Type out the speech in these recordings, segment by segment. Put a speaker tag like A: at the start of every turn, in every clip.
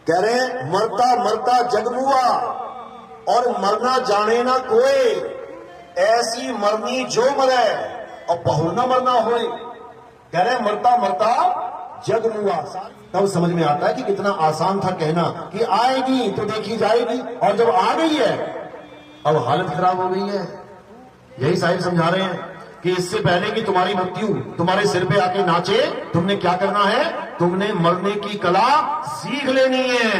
A: कह रहे हैं मरता मरता जगमुआ और मरना जाने ना कोई, ऐसी मरनी जो मरे और बहु ना मरना होए। कह रहे हैं मरता मरता जगमुआ। तब समझ में आता है कि कितना आसान था कहना कि आएगी तो देखी जाएगी, और जब आ गई है अब हालत खराब हो गई है। यही साहिब समझा रहे हैं कि इससे पहले कि तुम्हारी मृत्यु तुम्हारे सिर पे आके नाचे, तुमने क्या करना है, तुमने मरने की कला सीख लेनी है,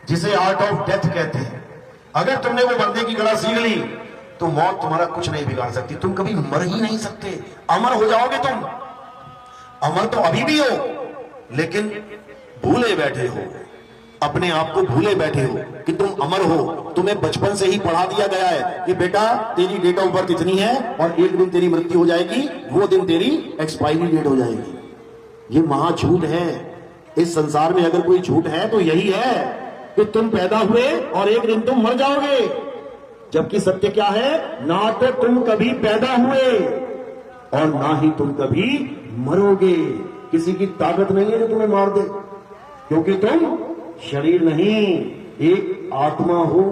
A: जिसे आर्ट ऑफ डेथ कहते हैं। अगर तुमने वो मरने की कला सीख ली तो मौत तुम्हारा कुछ नहीं बिगाड़ सकती, तुम कभी मर ही नहीं सकते, अमर हो जाओगे तुम। अमर तो अभी भी हो, लेकिन भूले बैठे हो, अपने आप को भूले बैठे हो कि तुम अमर हो। तुम्हें बचपन से ही पढ़ा दिया गया है कि बेटा तेरी डेट ऑफ बर्थ इतनी है और एक दिन तेरी मृत्यु हो जाएगी, वो दिन तेरी एक्सपायरी डेट हो जाएगी। ये महा झूठ है। इस संसार में अगर कोई झूठ है तो यही है कि तुम पैदा हुए और एक दिन तुम मर जाओगे, जबकि सत्य क्या है, ना तो तुम कभी पैदा हुए और ना ही तुम कभी मरोगे। किसी की ताकत नहीं है जो तुम्हें मार दे, क्योंकि तुम शरीर नहीं, एक आत्मा हो।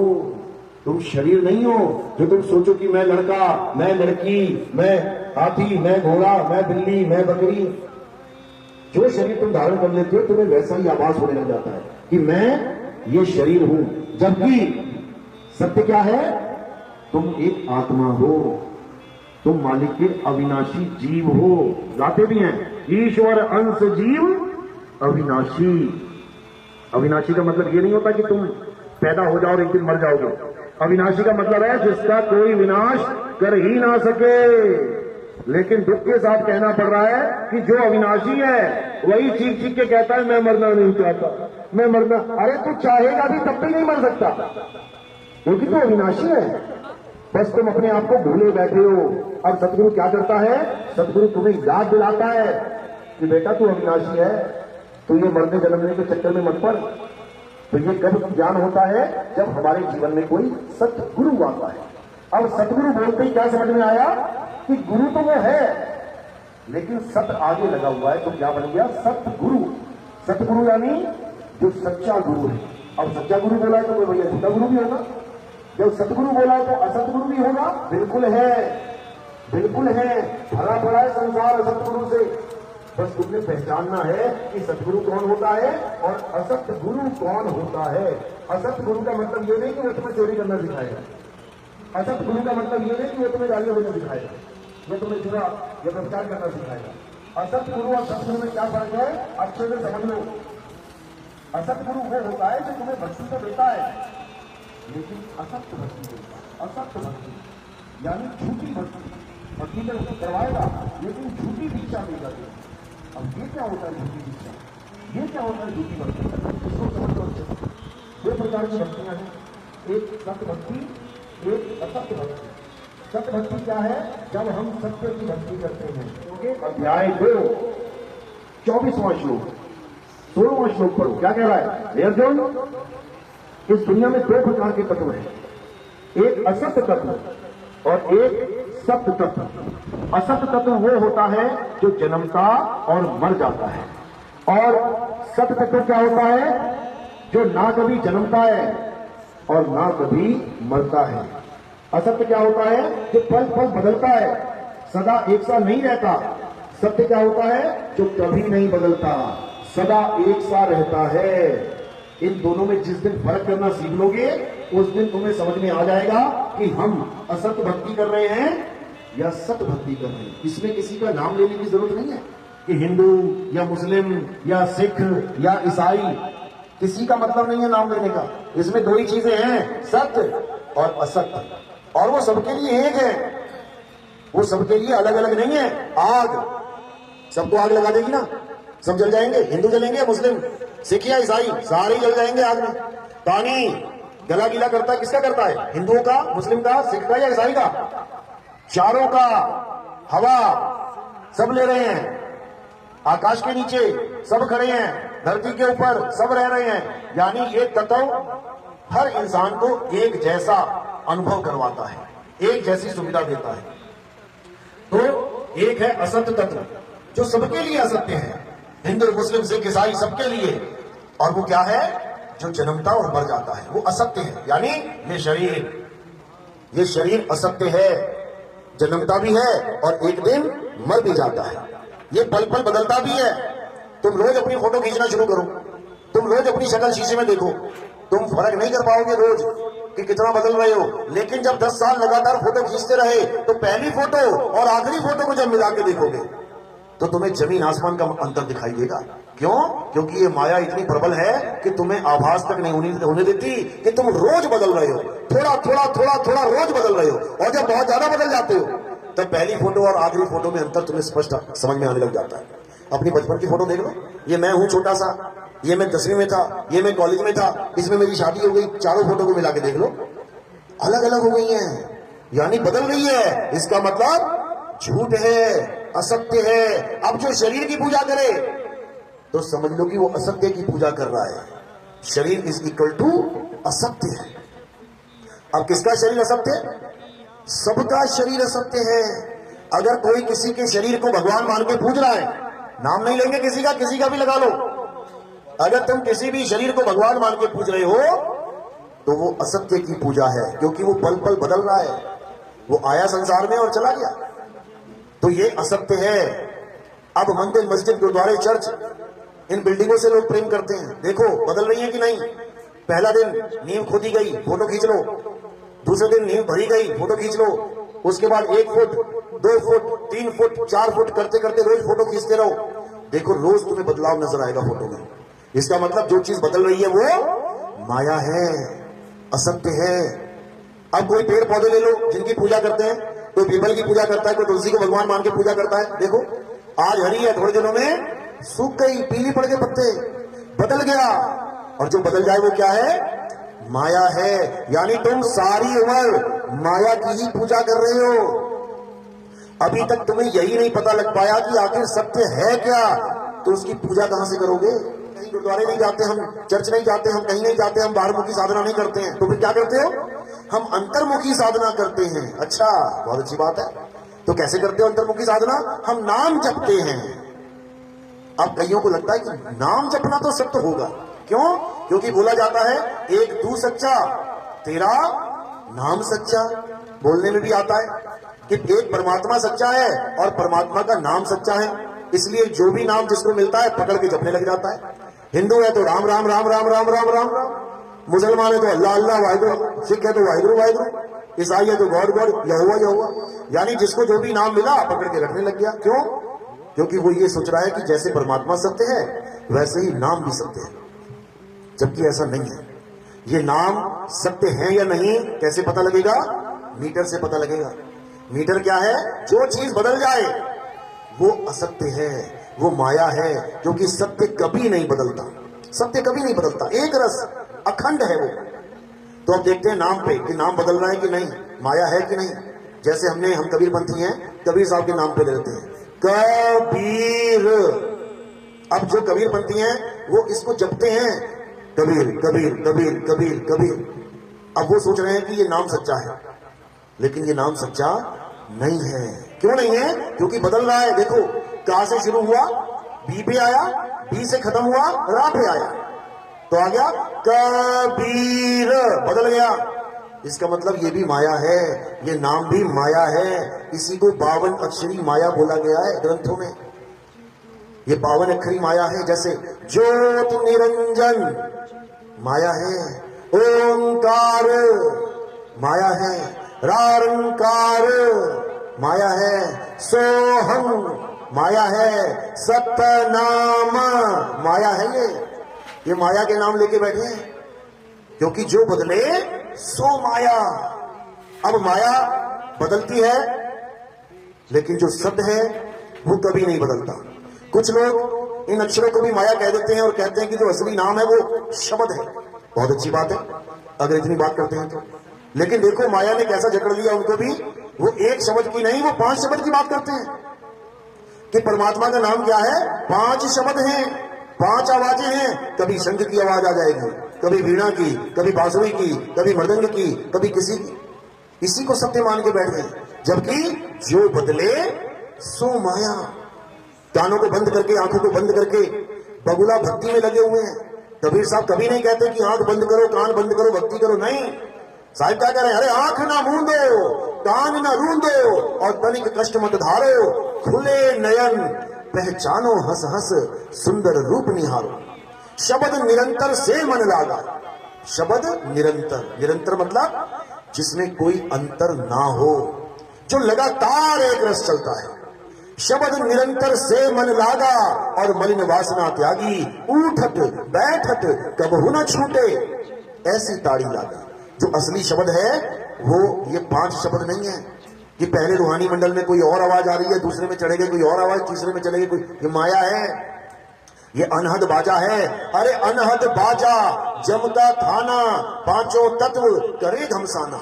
A: तुम शरीर नहीं हो जो तुम सोचो कि मैं लड़का, मैं लड़की, मैं हाथी, मैं घोड़ा, मैं बिल्ली, मैं बकरी। जो शरीर तुम धारण कर लेते हो तुम्हें वैसा ही आभास होने लग जाता है कि मैं ये शरीर हूं, जबकि सत्य क्या है, तुम एक आत्मा हो, तुम मालिक के अविनाशी जीव हो। गाते भी हैं ईश्वर अंश जीव अविनाशी। अविनाशी का मतलब ये नहीं होता कि तुम पैदा हो जाओ और एक दिन मर जाओगे। अविनाशी का मतलब है जिसका कोई विनाश कर ही ना सके। लेकिन दुख के साथ कहना पड़ रहा है कि जो अविनाशी है वही चीख चीख के कहता है मैं मरना नहीं चाहता, मैं मरना। अरे तू चाहेगा भी तब भी नहीं मर सकता, क्योंकि तू अविनाशी है। बस तुम अपने आप को भूले बैठे हो। अब सतगुरु क्या करता है, सतगुरु तुम्हें याद दिलाता है कि बेटा तू अविनाशी है, तो ये मरने जन्मने के चक्कर में मत पड़। तो ये कब ज्ञान होता है, जब हमारे जीवन में कोई सतगुरु आता है। अब सतगुरु बोलते ही क्या समझ में आया कि गुरु तो वो है, लेकिन सत आगे लगा हुआ है, तो क्या बन गया, सतगुरु। सतगुरु यानी जो सच्चा गुरु है। अब सच्चा गुरु बोला है तो कोई भैया झूठा गुरु भी होगा, जब सतगुरु बोला है तो असतगुरु भी होगा। बिल्कुल है, बिल्कुल है, भरा पड़ा है संसार असतगुरु से। बस तुमने पहचानना है कि सतगुरु कौन होता है और असत गुरु कौन होता है। असत गुरु का मतलब ये नहीं कि वो तुम्हें चोरी करना सिखाएगा, असत गुरु का मतलब ये नहीं कि वो तुम्हें गालियां देना सिखाएगा, वो तुम्हें जुआ या व्यवचार करना सिखाएगा। असत गुरु और सतगुरु में क्या फर्क है, अच्छे से समझ लो। असत गुरु वो होता है जो तुम्हें भक्ति तो देता है, लेकिन असत्य भक्ति देता है। असत्य भक्ति यानी झूठी भक्ति, भक्ति तो करवाएगा लेकिन झूठी दीक्षा देगा। अब ये क्या होता है झूठी दीक्षा, ये क्या होता है झूठी भक्ति, इसको समझ लो। दो प्रकार की भक्तियां हैं, एक सत्य भक्ति, एक असत्य भक्ति। सत्य भक्ति क्या है, जब हम सत्य की भक्ति करते हैं। क्योंकि अध्याय 2 24वां श्लोक 16वां श्लोक पढ़ो, क्या कह रहा है, हे अर्जुन इस दुनिया में दो प्रकार के तत्व हैं, एक असत्य तत्व और एक सत्य तत्व। असत्य तत्व वो होता है जो जन्मता और मर जाता है, और सत्य तत्व क्या होता है, जो ना कभी जन्मता है और ना कभी मरता है। असत्य क्या होता है, जो पल पल बदलता है, सदा एक सा नहीं रहता। सत्य क्या होता है, जो कभी नहीं बदलता, सदा एक सा रहता है। इन दोनों में जिस दिन फर्क करना सीख लोगे उस दिन तुम्हें समझ में आ जाएगा कि हम असत्य भक्ति कर रहे हैं या सत्य भक्ति कर रहे हैं। इसमें किसी का नाम लेने की जरूरत नहीं है कि हिंदू या मुस्लिम या सिख या ईसाई, किसी का मतलब नहीं है नाम लेने का। इसमें दो ही चीजें हैं, सत्य और असत्य, और वो सबके लिए एक है, वो सबके लिए अलग अलग नहीं है। आग सबको आग लगा देगी ना, सब जल जाएंगे, हिंदू जलेंगे या मुस्लिम, सिख या ईसाई, सारे जल जाएंगे आग में। पानी गला गीला करता है, किसका करता है, हिंदुओं का, मुस्लिम का, सिख का या ईसाई का, चारों का। हवा सब ले रहे हैं, आकाश के नीचे सब खड़े हैं, धरती के ऊपर सब रह रहे हैं। यानी ये तत्व हर इंसान को एक जैसा अनुभव करवाता है, एक जैसी सुविधा देता है। तो एक है असत्य तत्व जो सबके लिए असत्य है, हिंदू मुस्लिम सिख ईसाई सबके लिए, और वो क्या है, जो जन्मता और मर जाता है, वो असत्य है। यानी ये शरीर असत्य है, जन्मता भी है और एक दिन मर भी जाता है। ये पल पल बदलता भी है। तुम रोज अपनी फोटो खींचना शुरू करो, तुम रोज अपनी शक्ल शीशे में देखो, तुम फर्क नहीं कर पाओगे रोज कि कितना बदल रहे हो। लेकिन जब 10 साल लगातार फोटो खींचते रहे तो पहली फोटो और आखिरी फोटो को जब मिला के देखोगे तो तुम्हें जमीन आसमान का अंतर दिखाई देगा। क्यों? क्योंकि ये माया इतनी प्रबल है कि तुम्हें आभास तक नहीं होने देती कि तुम रोज बदल रहे हो, थोड़ा थोड़ा थोड़ा थोड़ा रोज बदल रहे हो। और जब बहुत ज्यादा बदल जाते हो तब पहली फोटो और आखिरी फोटो में अंतर तुम्हें स्पष्ट समझ में आने लग जाता है। अपनी बचपन की फोटो देख लो, ये मैं हूं छोटा सा, ये मैं 10वीं में था, ये मैं कॉलेज में था, इसमें मेरी शादी हो गई। चारों फोटो को मिला के देख लो, अलग अलग हो गई हैं, यानी बदल रही है। इसका मतलब झूठ है, असत्य है। अब जो शरीर की पूजा करे तो समझ लो कि वो असत्य की पूजा कर रहा है। शरीर इज इक्वल टू असत्य है। अब किसका शरीर असत्य? सबका शरीर असत्य है। अगर कोई किसी के शरीर को भगवान मान के पूज रहा है, नाम नहीं लेंगे किसी का भी लगा लो, अगर तुम किसी भी शरीर को भगवान मान के पूज रहे हो तो वो असत्य की पूजा है, क्योंकि वो पल पल बदल रहा है। वो आया संसार में और चला गया, तो ये असत्य है। अब मंदिर, मस्जिद, गुरुद्वारे, चर्च, इन बिल्डिंगों से लोग प्रेम करते हैं। देखो बदल रही है कि नहीं। पहला दिन नींव खोदी गई, फोटो खींच लो। दूसरे दिन नींव भरी गई, फोटो खींच लो। उसके बाद 1 फुट, 2 फुट, 3 फुट, 4 फुट करते करते रोज फोटो खींचते रहो। देखो रोज तुम्हें बदलाव नजर आएगा फोटो में। इसका मतलब जो चीज बदल रही है वो माया है, असत्य है। अब कोई पेड़ पौधे ले लो जिनकी पूजा करते हैं, कोई पीपल की पूजा करता है, कोई तुलसी को भगवान मान के पूजा करता है। देखो आज हरी है, थोड़े दिनों में सूख गई, पीली पड़ गए पत्ते, बदल गया। और जो बदल जाए वो क्या है? माया है। यानी तुम सारी उम्र माया की ही पूजा कर रहे हो। अभी तक तुम्हें यही नहीं पता लग पाया कि आखिर सत्य है क्या, तो उसकी पूजा कहां से करोगे? कहीं गुरुद्वारे नहीं जाते हम, चर्च नहीं जाते हम, कहीं नहीं जाते हम, बाहरमुखी साधना नहीं करते हैं, तो फिर क्या करते हो? हम अंतर्मुखी साधना करते हैं। अच्छा, बहुत अच्छी बात है। तो कैसे करते हो अंतर्मुखी साधना? हम नाम जपते हैं। अब कईयों को लगता है कि नाम जपना तो सत्य होगा। क्यों? क्योंकि बोला जाता है एक तू सच्चा, तेरा नाम सच्चा। बोलने में भी आता है कि एक परमात्मा सच्चा है और परमात्मा का नाम सच्चा है। इसलिए जो भी नाम जिसको मिलता है पकड़ के जपने लग जाता है। हिंदू है तो राम राम राम राम राम राम राम राम, मुसलमान है तो अल्लाह अल्लाह वाहिगुरु, सिख है तो वाहिगुरु वाहिगुरु, ईसाई है तो गॉड गॉड, यहोवा यहोवा। यानी जिसको जो भी नाम मिला पकड़ के रखने लग गया। क्यों? क्योंकि वो ये सोच रहा है कि जैसे परमात्मा सत्य है वैसे ही नाम भी सत्य है, जबकि ऐसा नहीं है। ये नाम सत्य है या नहीं कैसे पता लगेगा? मीटर से पता लगेगा। मीटर क्या है? जो चीज बदल जाए वो असत्य है, वो माया है, क्योंकि सत्य कभी नहीं बदलता। सत्य कभी नहीं बदलता, एक रस अखंड है वो। तो अब देखते हैं नाम पे कि नाम बदल रहा है कि नहीं, माया है कि नहीं। जैसे हम कबीरपंथी हैं, कबीर साहब के नाम पे लेते हैं कबीर। अब जो कबीरपंथी हैं वो इसको जपते हैं, कबीर कबीर कबीर कबीर कबीर। अब वो सोच रहे हैं कि ये नाम सच्चा है, लेकिन ये नाम सच्चा नहीं है। क्यों नहीं है? क्योंकि बदल रहा है। देखो कहां से शुरू हुआ? बी पे आया, बी से खत्म हुआ, रा पे आया, तो आ गया कबीर, बदल गया। इसका मतलब ये भी माया है, ये नाम भी माया है। इसी को 52 अक्षरी माया बोला गया है ग्रंथों में। ये 52 अक्षरी माया है। जैसे ज्योत निरंजन माया है, ओंकार माया है, रारंकार माया है, सोहम माया है, सतनाम माया है। ये माया के नाम लेके बैठे हैं, क्योंकि जो बदले सो माया। अब माया बदलती है, लेकिन जो सत्य है वो कभी नहीं बदलता। कुछ लोग इन अक्षरों को भी माया कह देते हैं और कहते हैं कि जो असली नाम है वो शब्द है। बहुत अच्छी बात है अगर इतनी बात करते हैं तो। लेकिन देखो माया ने कैसा जकड़ लिया उनको भी। वो एक शब्द की नहीं, वो 5 शब्द की बात करते हैं कि परमात्मा का नाम क्या है? 5 शब्द हैं, 5 आवाजें हैं। कभी शंख की आवाज आ जाएगी, कभी वीणा की, कभी बांसुरी की, कभी मृदंग की, कभी किसी की। इसी को सत्य मान के बैठ गए, जबकि जो बदले सो माया। कानों को बंद करके, आंखों को बंद करके बगुला भक्ति में लगे हुए हैं। कबीर साहब कभी नहीं कहते कि आंख बंद करो, कान बंद करो, भक्ति करो, नहीं। साहिब क्या कह रहे हैं? अरे आंख ना मूंदो, कान ना रूंदो और तनिक कष्ट मत धारो, खुले नयन पहचानो हंस हंस सुंदर रूप निहारो। शब्द निरंतर से मन लागा। शब्द निरंतर, निरंतर मतलब जिसमें कोई अंतर ना हो, जो लगातार एक रस चलता है। शब्द निरंतर से मन लागा और मलिन वासना त्यागी, उठत बैठत कबहु न छूटे, ऐसी ताड़ी लागा। जो असली शब्द है वो ये 5 शब्द नहीं है कि पहले रूहानी मंडल में कोई और आवाज आ रही है, दूसरे में चढ़ेगी कोई और आवाज, तीसरे में चलेगी कोई, ये माया है, ये अनहद बाजा है। अरे अनहद बाजा जमता थाना, 5 तत्व करे घमसाना।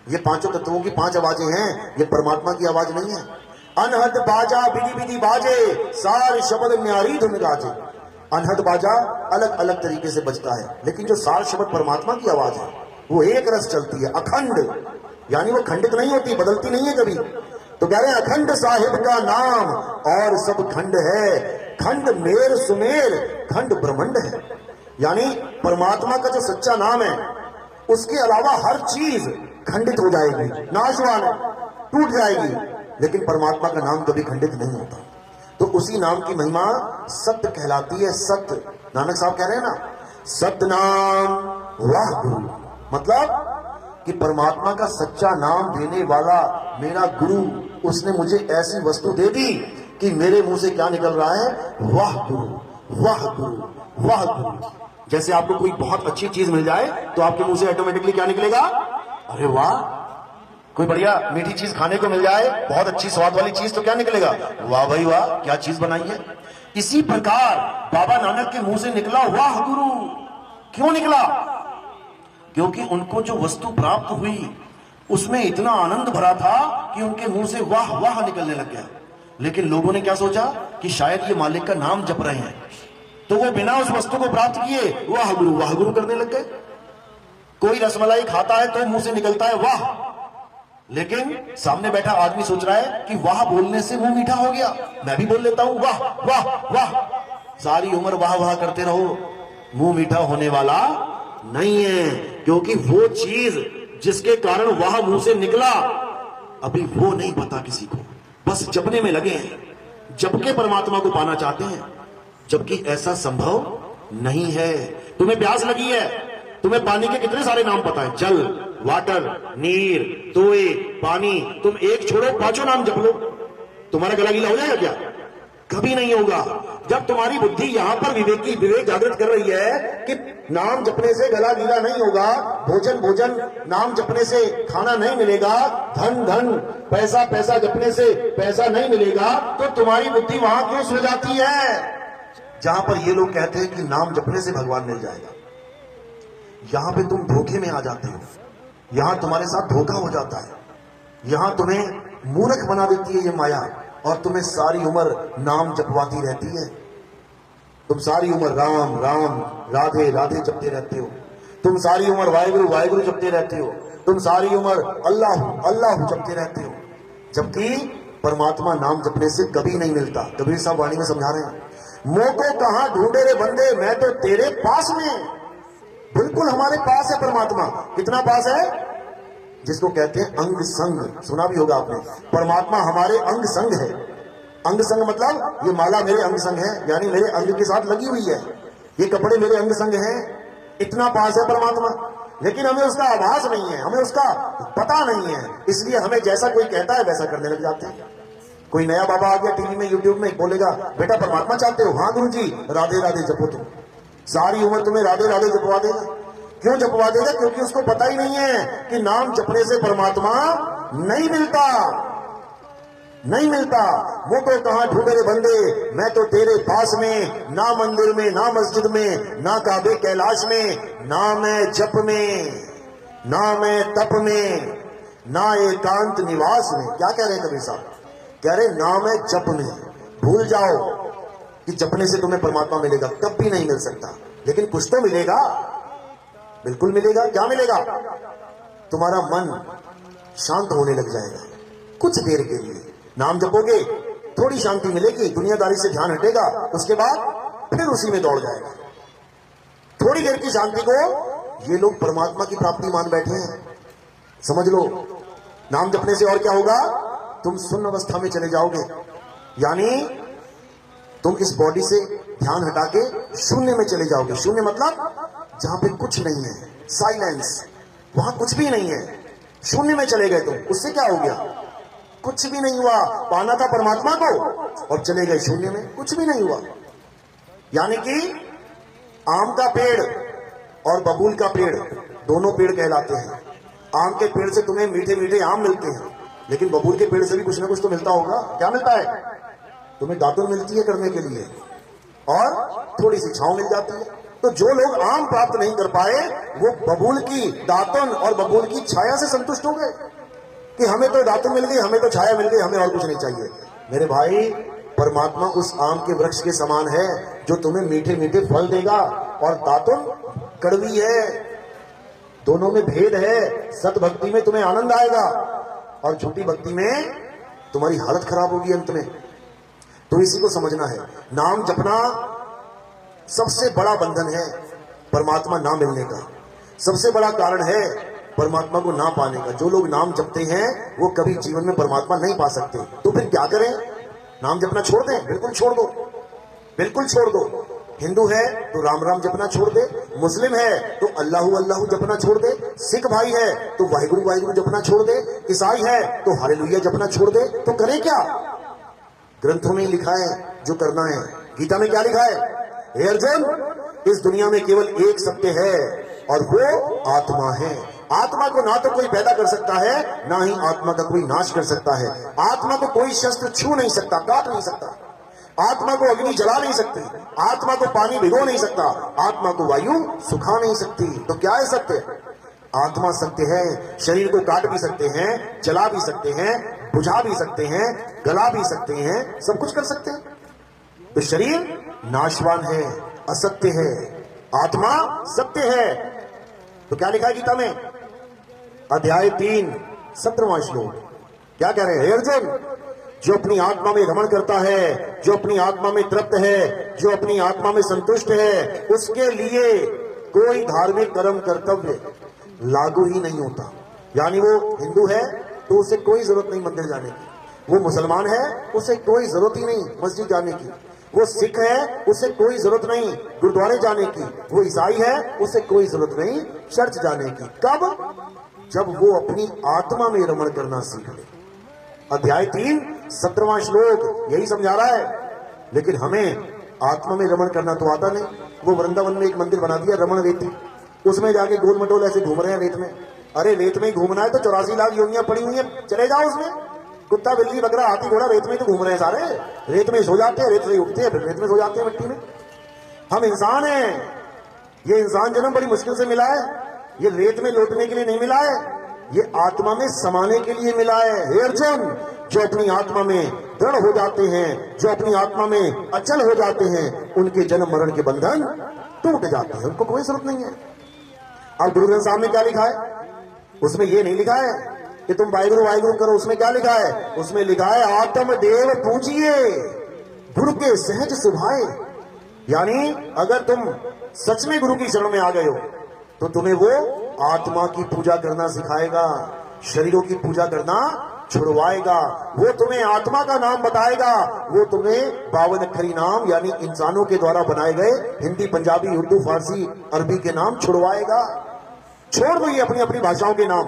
A: ये 5 तत्वों की 5 आवाजें हैं, ये परमात्मा की आवाज नहीं है। अनहद बाजा बिदी बिदी बाजे, सार शब्द न्यारी धुन गाजे। अनहद बाजा अलग अलग तरीके से बजता है, लेकिन जो सार शब्द परमात्मा की आवाज है वो एक रस चलती है, अखंड, यानी वो खंडित नहीं होती, बदलती नहीं है कभी। तो कह रहे हैं अखंड साहिब का नाम और सब खंड है, खंड मेर सुमेर खंड ब्रह्मांड है। यानी परमात्मा का जो सच्चा नाम है उसके अलावा हर चीज खंडित हो जाएगी, नाशवान है, टूट जाएगी, लेकिन परमात्मा का नाम कभी खंडित नहीं होता। तो उसी नाम की महिमा सत्य कहलाती है। सत्य, नानक साहब कह रहे हैं ना, सत्य नाम वाह गुरु, मतलब कि परमात्मा का सच्चा नाम देने वाला मेरा गुरु, उसने मुझे ऐसी वस्तु दे दी कि मेरे मुंह से क्या निकल रहा है? वाह गुरु, वाह गुरु, वाह गुरु। जैसे आपको कोई बहुत अच्छी चीज मिल जाए तो आपके मुंह से ऑटोमेटिकली क्या निकलेगा? अरे वाह। कोई बढ़िया मीठी चीज खाने को मिल जाए, बहुत अच्छी स्वाद वाली चीज, तो क्या निकलेगा? वाह भाई वाह, क्या चीज बनाई है। इसी प्रकार बाबा नानक के मुंह से निकला वाह गुरु। क्यों निकला? क्योंकि उनको जो वस्तु प्राप्त हुई उसमें इतना आनंद भरा था कि उनके मुंह से वाह वाह निकलने लग गया। लेकिन लोगों ने क्या सोचा कि शायद ये मालिक का नाम जप रहे हैं, तो वो बिना उस वस्तु को प्राप्त किए वाह गुरु करने लग गए। कोई रसमलाई खाता है तो मुंह से निकलता है वाह, लेकिन सामने बैठा आदमी सोच रहा है कि वाह बोलने से मुंह मीठा हो गया, मैं भी बोल लेता हूं वाह वाह वाह। सारी उम्र वाह वाह करते रहो, मुंह मीठा होने वाला नहीं है। क्योंकि वो चीज जिसके कारण वाह मुंह से निकला अभी वो नहीं पता किसी को, बस जपने में लगे हैं, जप के परमात्मा को पाना चाहते हैं, जबकि ऐसा संभव नहीं है। तुम्हें प्यास लगी है, तुम्हें पानी के कितने सारे नाम पता है, जल, वाटर, नीर, तोए, पानी, तुम एक छोड़ो 5 नाम जप लो, तुम्हारा गला गीला हो जाएगा क्या? कभी नहीं होगा। जब तुम्हारी बुद्धि यहां पर विवेक जागृत कर रही है कि नाम जपने से गला गीला नहीं होगा, भोजन नाम जपने से खाना नहीं मिलेगा, धन पैसा जपने से पैसा नहीं मिलेगा, तो तुम्हारी बुद्धि वहां क्यों सो जाती है जहां पर ये लोग कहते हैं कि नाम जपने से भगवान मिल जाएगा। यहां पे तुम धोखे में आ जाते हो, यहां तुम्हारे साथ धोखा हो जाता है, यहां तुम्हें मूर्ख बना देती है ये माया, और तुम्हें सारी उम्र नाम जपवाती रहती है। तुम सारी उम्र राम राम राधे राधे जपते रहते हो, तुम सारी उम्र वाहेगुरु वाहेगुरु जपते रहते हो, तुम सारी उम्र अल्लाह अल्लाह जपते रहते हो, जबकि परमात्मा नाम जपने से कभी नहीं मिलता। कबीर साहब वाणी में समझा रहे हैं, मोह को कहां ढूंढे रे बंदे, मैं तो तेरे पास में, बिल्कुल हमारे पास है परमात्मा। कितना पास है? जिसको कहते हैं अंग संग, सुना भी होगा आपने, परमात्मा हमारे अंग संग है। अंग संग मतलब ये माला मेरे अंग संग है, यानी मेरे अंग के साथ लगी हुई है, ये कपड़े मेरे अंग संग हैं, इतना पास है परमात्मा। लेकिन हमें उसका आभास नहीं है, हमें उसका पता नहीं है, इसलिए हमें जैसा कोई कहता है वैसा करने लग जाते हैं। कोई नया बाबा आ गया टीवी में यूट्यूब में, बोलेगा बेटा परमात्मा चाहते हो? हाँ गुरु जी, राधे राधे जपो तुम, सारी उम्र तुम्हें राधे राधे जपवा देगा। क्यों जपवा देगा? क्योंकि उसको पता ही नहीं है कि नाम जपने से परमात्मा नहीं मिलता, नहीं मिलता। वो तो कहां ढूंढे रे बंदे, मैं तो तेरे पास में, ना मंदिर में, ना मस्जिद में, ना काबे कैलाश में, ना मैं जप में, ना मैं तप में, ना एकांत निवास में। क्या कह रहे हैं कबीर साहब? कह रहे ना मैं जप में। भूल जाओ कि जपने से तुम्हें परमात्मा मिलेगा, कभी नहीं मिल सकता, लेकिन कुछ तो मिलेगा, बिल्कुल मिलेगा। क्या मिलेगा? तुम्हारा मन शांत होने लग जाएगा कुछ देर के लिए, नाम जपोगे थोड़ी शांति मिलेगी, दुनियादारी से ध्यान हटेगा, उसके बाद फिर उसी में दौड़ जाएगा, थोड़ी देर की शांति को ये लोग परमात्मा की प्राप्ति मान बैठे हैं। समझ लो, नाम जपने से और क्या होगा, तुम शून्य अवस्था में चले जाओगे, यानी तुम इस बॉडी से ध्यान हटा के शून्य में चले जाओगे। शून्य मतलब जहां पे कुछ नहीं है, साइलेंस, वहां कुछ भी नहीं है, शून्य में चले गए तुम। उससे क्या हो गया, कुछ भी नहीं हुआ। पाना था परमात्मा को और चले गए शून्य में, कुछ भी नहीं हुआ। यानी कि आम का पेड़ और बबूल का पेड़ दोनों पेड़ कहलाते हैं। आम के पेड़ से तुम्हें मीठे मीठे आम मिलते हैं, लेकिन बबूल के पेड़ से भी कुछ ना कुछ तो मिलता होगा। क्या मिलता है, तुम्हें दातुन मिलती है करने के लिए और थोड़ी सी छांव मिल जाती है। तो जो लोग आम प्राप्त नहीं कर पाए वो बबूल की दातुन और बबूल की छाया से संतुष्ट हो गए कि हमें तो दातुन मिल गई, हमें तो छाया मिल गई, हमें और कुछ नहीं चाहिए। मेरे भाई, परमात्मा उस आम के वृक्ष के समान है जो तुम्हें मीठे मीठे फल देगा, और दातुन कड़वी है। दोनों में भेद है। सत भक्ति में तुम्हें आनंद आएगा और झूठी भक्ति में तुम्हारी हालत खराब होगी अंत में। तो इसी को समझना है। नाम जपना सबसे बड़ा बंधन है परमात्मा ना मिलने का, सबसे बड़ा कारण है परमात्मा को ना पाने का। जो लोग नाम जपते हैं वो कभी जीवन में परमात्मा नहीं पा सकते। तो फिर क्या करें, नाम जपना छोड़ दें? बिल्कुल छोड़ दो, बिल्कुल छोड़ दो। हिंदू है तो राम राम जपना छोड़ दे, मुस्लिम है तो अल्लाहू अल्लाहू जपना छोड़ दे, सिख भाई है तो वाहिगुरु वाहिगुरु जपना छोड़ दे, ईसाई है तो हालेलुया जपना छोड़ दे। तो करें क्या? ग्रंथों में लिखा है जो करना है। गीता में क्या लिखा है? हे अर्जुन, इस दुनिया में केवल एक सत्य है और वो आत्मा है। आत्मा को ना तो कोई पैदा कर सकता है, ना ही आत्मा का कोई नाश कर सकता है। आत्मा को कोई शस्त्र छू नहीं सकता, काट नहीं सकता। आत्मा को अग्नि जला नहीं सकती, आत्मा को पानी भिगो नहीं सकता, आत्मा को वायु सुखा नहीं सकती। तो क्या है सत्य? आत्मा सत्य है। शरीर को काट भी सकते हैं, जला भी सकते हैं, बुझा भी सकते हैं, गला भी सकते हैं, सब कुछ कर सकते हैं। तो शरीर नाशवान है, असत्य है, आत्मा सत्य है। तो क्या लिखा है गीता में? अध्याय 3 17वां श्लोक क्या कह रहे हैं? हे अर्जुन, जो अपनी आत्मा में रमण करता है, जो अपनी आत्मा में तृप्त है, जो अपनी आत्मा में संतुष्ट है, उसके लिए कोई धार्मिक कर्म कर्तव्य लागू ही नहीं होता। यानी वो हिंदू है तो उसे कोई जरूरत नहीं मंदिर जाने की, वो मुसलमान है उसे कोई जरूरत ही नहीं मस्जिद जाने की, वो सिख है उसे कोई जरूरत नहीं गुरुद्वारे जाने की, वो ईसाई है उसे कोई जरूरत नहीं चर्च जाने की। कब? जब वो अपनी आत्मा में रमण करना सीख ले। अध्याय 3 17वां श्लोक यही समझा रहा है। लेकिन हमें आत्मा में रमण करना तो आता नहीं। वो वृंदावन में एक मंदिर बना दिया रमण रेती, उसमें जाके गोल मटोल ऐसे घूम रहे हैं रेत में। अरे रेत में ही घूमना है तो 84 लाख योनियां पड़ी हुई हैं, चले जाओ उसमें। कुत्ता बिल्ली बकरा हाथी घोड़ा रेत में तो घूम रहे हैं सारे। रेत में सो जाते हैं, रेत से उठते हैं, फिर रेत में सो जाते हैं मिट्टी में। हम इंसान हैं, ये इंसान जन्म बड़ी मुश्किल से मिला है, ये रेत में लौटने के लिए नहीं मिला है, ये आत्मा में समाने के लिए मिला है। हे अर्जुन, जो अपनी आत्मा में दृढ़ हो जाते हैं, जो अपनी आत्मा में अचल हो जाते हैं, उनके जन्म मरण के बंधन टूट जाते हैं, उनको कोई जरूरत नहीं है। अब गुरु ग्रंथ साहब में क्या लिखा है? उसमें ये नहीं लिखा है कि तुम वाहिगुरु वाहिगुरु करो। उसमें क्या लिखा है? उसमें लिखा है आत्म देव पूजिए, गुरु के सहज सुभाए। यानी अगर तुम सच में गुरु की शरण में आ गए हो तो तुम्हें वो आत्मा की पूजा करना सिखाएगा, शरीरों की पूजा करना छुड़वाएगा। वो तुम्हें आत्मा का नाम बताएगा, वो तुम्हें 52 अक्षरी नाम यानी इंसानों के द्वारा बनाए गए हिंदी पंजाबी उर्दू फारसी अरबी के नाम छुड़वाएगा। छोड़ दो ये अपनी अपनी भाषाओं के नाम।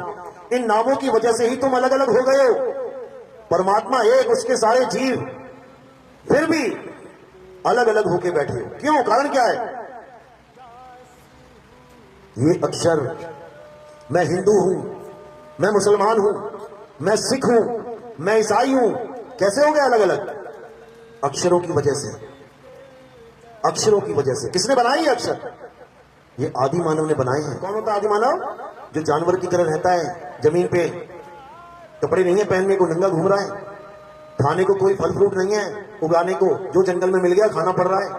A: इन नामों की वजह से ही तुम अलग अलग हो गए हो। परमात्मा एक, उसके सारे जीव, फिर भी अलग अलग होके बैठे हो। क्यों? कारण क्या है? ये अक्षर, मैं हिंदू हूं, मैं मुसलमान हूं, मैं सिख हूं, मैं ईसाई हूं, कैसे हो गए अलग अलग? अक्षरों की वजह से, अक्षरों की वजह से। किसने बनाए ये अक्षर? ये आदि मानव ने बनाए हैं। कौन होता है आदि मानव? जो जानवर की तरह रहता है जमीन पे, कपड़े नहीं है पहनने को, नंगा घूम रहा है, खाने को कोई फल फ्रूट नहीं है उगाने को, जो जंगल में मिल गया खाना पड़ रहा है,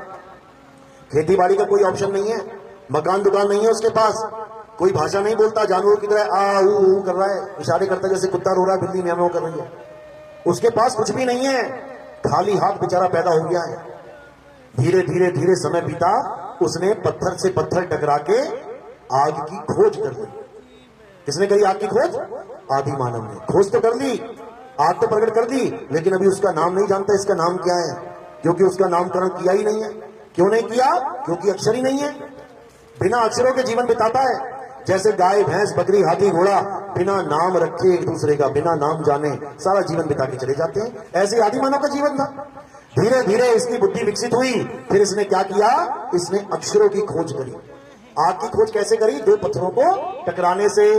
A: खेती बाड़ी का कोई ऑप्शन नहीं है, मकान दुकान नहीं है उसके पास, कोई भाषा नहीं बोलता, जानवरों की तरह आ ऊ कर रहा है, इशारे करता जैसे कुत्ता रो रहा है, बिल्ली म्याऊ कर रही है। उसके पास कुछ भी नहीं है, खाली हाथ बेचारा पैदा हो गया है। धीरे धीरे धीरे समय बीता, उसने पत्थर से पत्थर टकरा के आग की खोज कर ली। किसने करी आग की खोज? आदि मानव ने। खोज तो कर ली, आग तो प्रकट कर दी, लेकिन अभी उसका नाम नहीं जानता इसका नाम क्या है, क्योंकि उसका नामकरण किया ही नहीं है। क्यों नहीं किया? क्योंकि अक्षर ही नहीं है। बिना अक्षरों के जीवन बिताता है। जैसे गाय, भैंस, बकरी, हाथी, घोड़ा बिना नाम रखे एक दूसरे का, बिना नाम जाने सारा जीवन बिता के चले जाते हैं। ऐसे आदि मानव का जीवन था। धीरे धीरे इसकी बुद्धि विकसित हुई, फिर इसने क्या किया? इसने अक्षरों की खोज करी। आग की खोज कैसे करी? दो पत्थरों को टकराने से।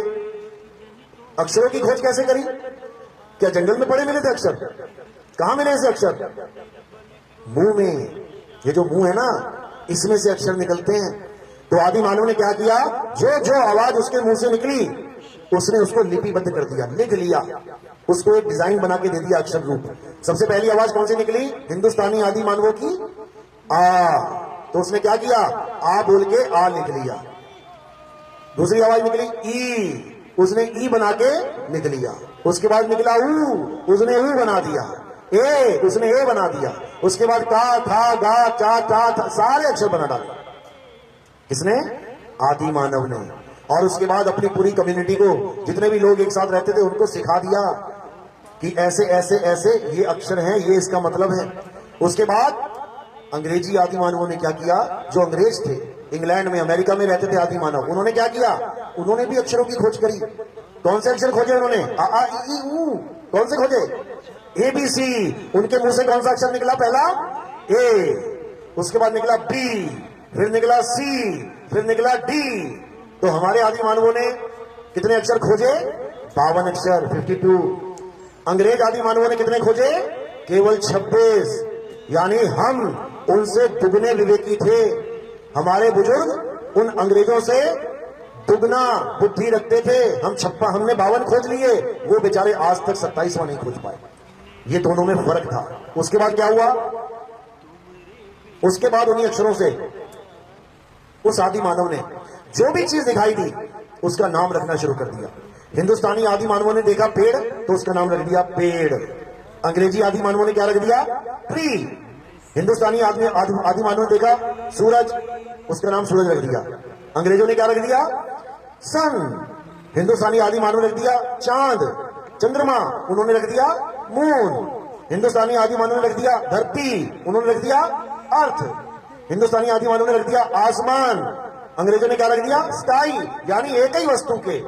A: अक्षरों की खोज कैसे करी? क्या जंगल में पड़े मिले थे अक्षर? कहां मिले ऐसे अक्षर? मुंह में। ये जो मुंह है ना, इसमें से अक्षर निकलते हैं। तो आदि मानव ने क्या किया? जो जो आवाज उसके मुंह से निकली उसने उसको लिपिबद्ध कर दिया, लिख लिया, उसको एक डिजाइन बना के दे दिया अक्षर रूप। सबसे पहली आवाज कौन सी निकली? हिंदुस्तानी आदि मानवों की आ। तो उसने क्या किया? आ बोल के आ लिख लिया। दूसरी आवाज निकली ई, उसने ई बना के लिख लिया। उसके बाद निकला ऊ, उसने ऊ बना दिया। ए, उसने ए बना दिया। उसके बाद का, था, गा, चा, टा, था, सारे अक्षर बना डाले। किसने? आदि मानव ने। और उसके बाद अपनी पूरी कम्युनिटी को, जितने भी लोग एक साथ रहते थे, उनको सिखा दिया कि ऐसे ऐसे ऐसे ये अक्षर हैं, ये इसका मतलब है। उसके बाद अंग्रेजी आदि मानवों ने क्या किया? जो अंग्रेज थे, इंग्लैंड में, अमेरिका में रहते थे आदि मानव, उन्होंने क्या किया? उन्होंने भी अक्षरों की खोज करी। कौन से अक्षर खोजे उन्होंने? आ, आ, ई, ऊ। कौन से खोजे? A B C. उनके मुंह से कौन सा अक्षर निकला? पहला ए, उसके बाद निकला बी, फिर निकला सी, फिर निकला डी। तो हमारे आदि मानवों ने कितने अक्षर खोजे? 52 अक्षर, 52। अंग्रेज आदि मानवों ने कितने खोजे? केवल 26। यानी हम उनसे दुगने विवेकी थे। हमारे बुजुर्ग उन अंग्रेजों से दुगना बुद्धि रखते थे। हमने 52 खोज लिए, वो बेचारे आज तक 27वां नहीं खोज पाए। ये दोनों में फर्क था। उसके बाद क्या हुआ? उसके बाद उन्हीं अक्षरों से उस आदि मानव ने जो भी चीज दिखाई दी उसका नाम रखना शुरू कर दिया। हिंदुस्तानी आदि मानवों ने देखा पेड़, तो उसका नाम रख दिया पेड़। अंग्रेजी आदि मानवों ने क्या रख दिया? ट्री। हिंदुस्तानी आदि मानवों ने देखा सूरज, उसका नाम सूरज रख दिया। अंग्रेजों ने क्या रख दिया? सन। हिंदुस्तानी आदि मानव ने रख दिया चांद, चंद्रमा, उन्होंने रख दिया मून। हिंदुस्तानी आदि मानव ने रख दिया धरती, उन्होंने रख दिया अर्थ। हिंदुस्तानी आदि मानव ने रख दिया आसमान, अंग्रेजों ने क्या रख दिया? स्काई। यानी एक ही वस्तु के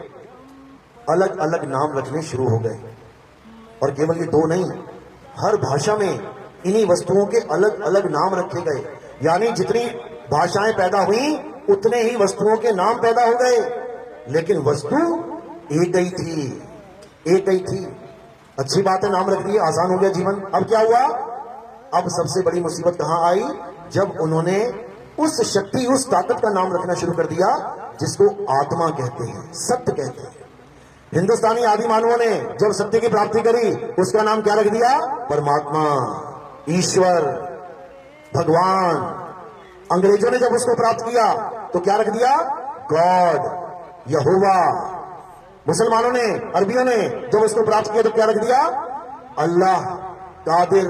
A: अलग अलग नाम रखने शुरू हो गए। और केवल ये दो नहीं, हर भाषा में इन्हीं वस्तुओं के अलग अलग नाम रखे गए। यानी जितनी भाषाएं पैदा हुई उतने ही वस्तुओं के नाम पैदा हो गए, लेकिन वस्तु एक ही थी, एक ही थी। अच्छी बात है, नाम रख दिए, आसान हो गया जीवन। अब क्या हुआ? अब सबसे बड़ी मुसीबत कहां आई? जब उन्होंने उस शक्ति, उस ताकत का नाम रखना शुरू कर दिया जिसको आत्मा कहते हैं, सत्य कहते हैं। हिंदुस्तानी आदि मानवों ने जब सत्य की प्राप्ति करी, उसका नाम क्या रख दिया? परमात्मा, ईश्वर, भगवान। अंग्रेजों ने जब उसको प्राप्त किया तो क्या रख दिया? गॉड, यहोवा। मुसलमानों ने, अरबियों ने जब उसको प्राप्त किया तो क्या रख दिया? अल्लाह, कादिर,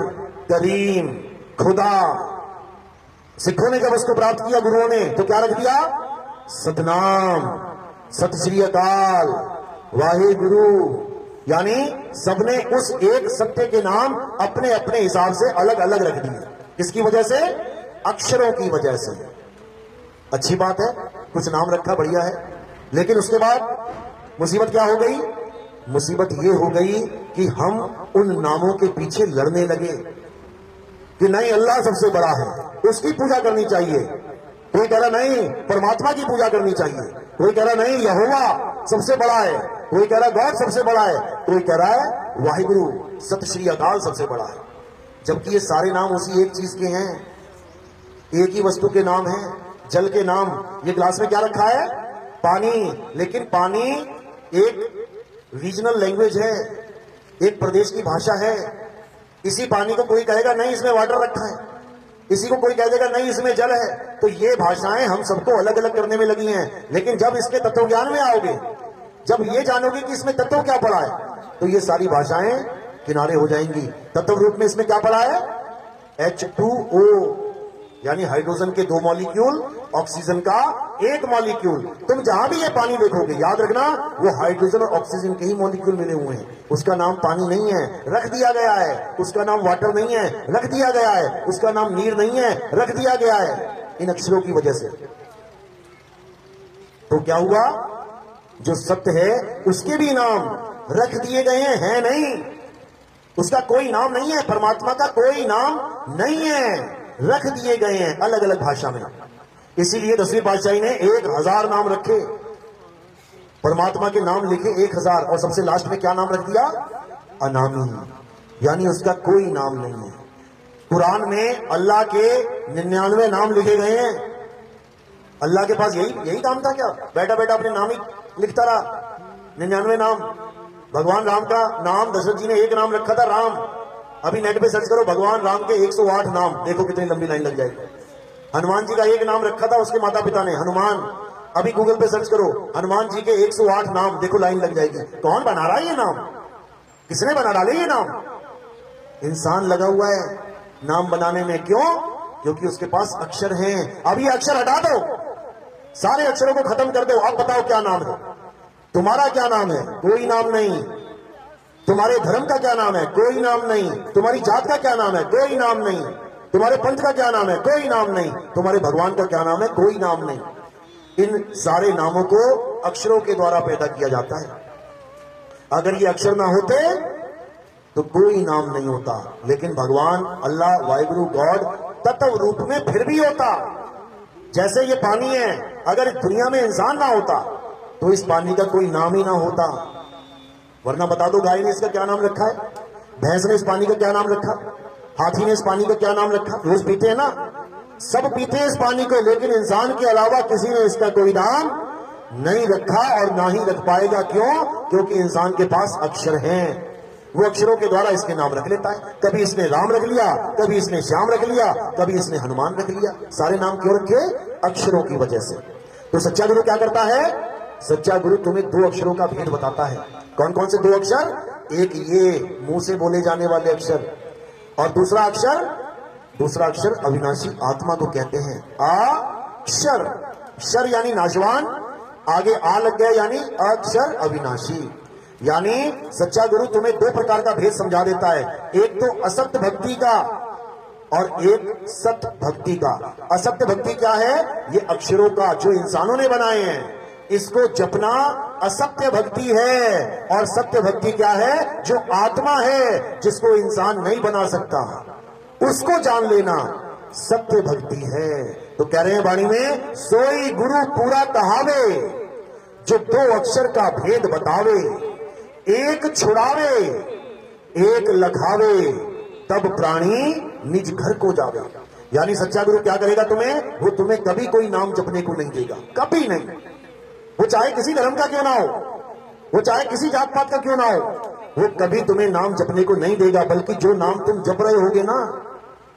A: करीम, खुदा। सिखों ने जब उसको प्राप्त किया, गुरुओं ने, तो क्या रख दिया? सतनाम, सत श्री अकाल, वाहे गुरु। यानी सबने उस एक सत्य के नाम अपने अपने हिसाब से अलग अलग रख दिए। किसकी वजह से? अक्षरों की वजह से। अच्छी बात है, कुछ नाम रखा, बढ़िया है। लेकिन उसके बाद मुसीबत क्या हो गई? मुसीबत ये हो गई कि हम उन नामों के पीछे लड़ने लगे कि नहीं, अल्लाह सबसे बड़ा है, उसकी पूजा करनी चाहिए। कोई कह रहा नहीं, परमात्मा की पूजा करनी चाहिए। कोई कह रहा नहीं, यहोवा सबसे बड़ा है। कोई कह रहा गॉड सबसे बड़ा है। कोई कह रहा है वाहिगुरु, सत श्री अकाल सबसे बड़ा है। जबकि ये सारे नाम उसी एक चीज के हैं, एक ही वस्तु के नाम हैं। जल के नाम, ये ग्लास में क्या रखा है? पानी। लेकिन पानी एक रीजनल लैंग्वेज है, एक प्रदेश की भाषा है। इसी पानी को कोई कहेगा नहीं इसमें वाटर रखा है, इसी को कोई कह देगा नहीं इसमें जल है। तो ये भाषाएं हम सबको अलग अलग करने में लगी हैं। लेकिन जब इसके तत्व ज्ञान में आओगे, जब ये जानोगे कि इसमें तत्व क्या पड़ा है, तो ये सारी भाषाएं किनारे हो जाएंगी। तत्व रूप में इसमें क्या पड़ा है? H2O, यानी हाइड्रोजन के 2 मॉलिक्यूल ऑक्सीजन का एक मॉलिक्यूल। तुम जहां भी ये पानी देखोगे याद रखना वो हाइड्रोजन और ऑक्सीजन के ही मॉलिक्यूल मिले हुए हैं। उसका नाम पानी नहीं है, रख दिया गया है। उसका नाम वाटर नहीं है, रख दिया गया है। उसका नाम नीर नहीं है, रख दिया गया है इन अक्षरों की वजह से। तो क्या हुआ, जो सत्य है उसके भी नाम रख दिए गए हैं नहीं, उसका कोई नाम नहीं है, परमात्मा का कोई नाम नहीं है, रख दिए गए हैं अलग अलग भाषा में। इसीलिए 10वीं पातशाही ने 1000 नाम रखे, परमात्मा के नाम लिखे 1000, और सबसे लास्ट में क्या नाम रख दिया, अनामी, यानी उसका कोई नाम नहीं है। कुरान में अल्लाह के 99 नाम लिखे गए हैं। अल्लाह के पास यही काम था क्या, बैठा बैठा अपने नाम ही लिखता रहा, 99 नाम। भगवान राम का नाम दशरथ जी ने एक नाम रखा था, राम। अभी नेट पे सर्च करो भगवान राम के 108 नाम, देखो कितनी लंबी लाइन लग जाएगी। हनुमान जी का एक नाम रखा था उसके माता पिता ने, हनुमान। अभी गूगल पे सर्च करो हनुमान जी के 108 नाम, देखो लाइन लग जाएगी। कौन बना रहा है ये नाम, किसने बना डाले ये नाम, इंसान लगा हुआ है नाम बनाने में। क्यों, क्योंकि उसके पास अक्षर हैं। अब ये अक्षर हटा दो, सारे अक्षरों को खत्म कर दो, अब बताओ क्या नाम है, तुम्हारा क्या नाम है, कोई नाम नहीं। तुम्हारे धर्म का क्या नाम है, कोई नाम नहीं। तुम्हारी जात का क्या नाम है, कोई नाम नहीं। तुम्हारे पंथ का क्या नाम है, कोई नाम नहीं। तुम्हारे भगवान का क्या नाम है, कोई नाम नहीं। इन सारे नामों को अक्षरों के द्वारा पैदा किया जाता है। अगर ये अक्षर ना होते तो कोई नाम नहीं होता। लेकिन भगवान अल्लाह वाहिगुरु गॉड तत्व रूप में फिर भी होता। जैसे ये पानी है, अगर दुनिया में इंसान ना होता तो इस पानी का कोई नाम ही ना होता। वरना बता दो, गाय ने इसका क्या नाम रखा है, भैंस ने इस पानी का क्या नाम रखा, हाथी ने इस पानी का क्या नाम रखा, रोज पीते हैं ना, सब पीते हैं इस पानी को, लेकिन इंसान के अलावा किसी ने इसका कोई नाम नहीं रखा और ना ही रख पाएगा। क्यों, क्योंकि इंसान के पास अक्षर हैं, वो अक्षरों के द्वारा इसके नाम रख लेता है। कभी इसने राम रख लिया, कभी इसने श्याम रख लिया, कभी इसने हनुमान रख लिया। सारे नाम क्यों रखे, अक्षरों की वजह से। तो सच्चा गुरु क्या करता है, सच्चा गुरु तुम्हें 2 अक्षरों का भेद बताता है। कौन कौन से 2 अक्षर, एक ये मुंह से बोले जाने वाले अक्षर, और दूसरा अक्षर अविनाशी आत्मा को कहते हैं अक्षर। क्षर यानी नाशवान, आगे आ लग गया यानी अक्षर अविनाशी। यानी सच्चा गुरु तुम्हें 2 प्रकार का भेद समझा देता है, एक तो असत्य भक्ति का और एक सत्य भक्ति का। असत्य भक्ति क्या है, ये अक्षरों का जो इंसानों ने बनाए हैं, इसको जपना असत्य भक्ति है। और सत्य भक्ति क्या है, जो आत्मा है जिसको इंसान नहीं बना सकता, उसको जान लेना सत्य भक्ति है। तो कह रहे हैं वाणी में, सोई गुरु पूरा कहावे, जो 2 अक्षर का भेद बतावे, एक छुड़ावे एक लखावे, तब प्राणी निज घर को जावे। यानी सच्चा गुरु क्या करेगा तुम्हें, वो तुम्हें कभी कोई नाम जपने को नहीं देगा, कभी नहीं। वो चाहे किसी धर्म का क्यों ना हो, वो चाहे किसी जात पात का क्यों ना हो, वो कभी तुम्हें नाम जपने को नहीं देगा। बल्कि जो नाम तुम जप रहे होगे ना,